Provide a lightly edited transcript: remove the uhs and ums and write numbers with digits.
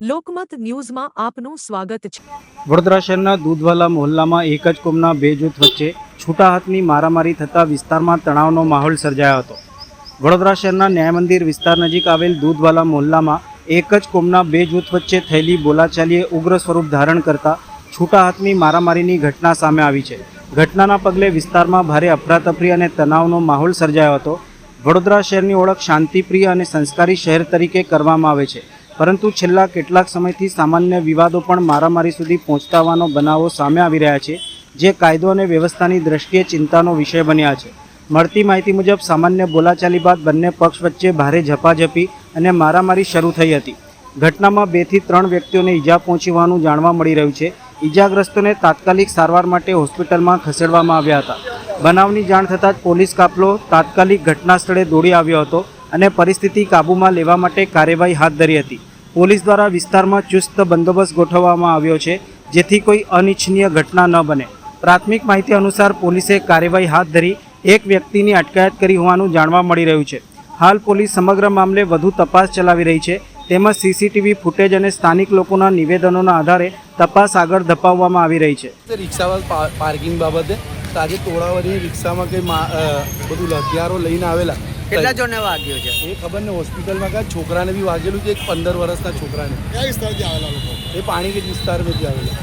લોકમત ન્યૂઝમાં આપનું સ્વાગત છે। વડોદરા શહેરના દૂધવાલા મહોલ્લામાં એક જ કોમના બે જૂથ વચ્ચે છૂટા હાથની મારામારી થતાં વિસ્તારમાં તણાવનો માહોલ સર્જાયો હતો। વડોદરા શહેરના ન્યાય મંદિર વિસ્તાર નજીક આવેલ દૂધવાલા મહોલ્લામાં એક જ કોમના બે જૂથ વચ્ચે થયેલી બોલાચાલીએ ઉગ્ર સ્વરૂપ ધારણ કરતા છૂટા હાથની મારામારીની ઘટના સામે આવી છે। ઘટનાના પગલે વિસ્તારમાં ભારે અફરાતફરી અને તણાવનો માહોલ સર્જાયો હતો। વડોદરા શહેરની ઓળખ શાંતિપ્રિય અને સંસ્કારી શહેર તરીકે કરવામાં આવે છે, પરંતુ છેલ્લા કેટલાક સમયથી સામાન્ય વિવાદો પણ મારામારી સુધી પહોંચતા હોવાનો બનાવો સામે આવી રહ્યા છે, જે કાયદો અને વ્યવસ્થાની દ્રષ્ટિએ ચિંતાનો વિષય બન્યા છે। મળતી માહિતી મુજબ સામાન્ય બોલાચાલી બાદ બંને પક્ષ વચ્ચે ભારે ઝપાઝપી અને મારામારી શરૂ થઈ હતી। ઘટનામાં 2 થી 3 વ્યક્તિઓને ઈજા પહોંચી હોવાનું જાણવા મળી રહ્યું છે। ઈજાગ્રસ્તોને તાત્કાલિક સારવાર માટે હોસ્પિટલમાં ખસેડવામાં આવ્યા હતા। બનાવની જાણ થતાં જ પોલીસ કાફલો તાત્કાલિક ઘટના સ્થળે દોડી આવ્યો હતો અને પરિસ્થિતિ કાબૂમાં લેવા માટે કાર્યવાહી હાથ ધરી હતી। પોલીસ દ્વારા વિસ્તારમાં ચુસ્ત બંદોબસ્ત ગોઠવવામાં આવ્યો છે, જેથી કોઈ અનિચ્છનીય ઘટના ન બને। પ્રાથમિક માહિતી અનુસાર પોલીસે કાર્યવાહી હાથ ધરી એક વ્યક્તિની અટકાયત કરી હોવાનું જાણવા મળી રહ્યું છે। હાલ પોલીસ સમગ્ર મામલે વધુ તપાસ ચલાવી રહી છે, તેમજ સીસીટીવી ફૂટેજ અને સ્થાનિક લોકોના નિવેદનોના આધારે તપાસ આગળ ધપાવવામાં આવી રહી છે। રિક્ષાવાળા પાર્કિંગ બાબતે આજે તોડાવવાની રિક્ષામાં કંઈ બધું હથિયારો લઈને આવેલા। કેટલા જણને વાગ્યો છે એ ખબર ને, હોસ્પિટલમાં કાંઈ છોકરાને બી વાગેલું છે, એક 15 વર્ષના છોકરાને। કયા વિસ્તારથી આવેલા લોકો? એ પાણીગેટ વિસ્તારમાંથી આવેલા।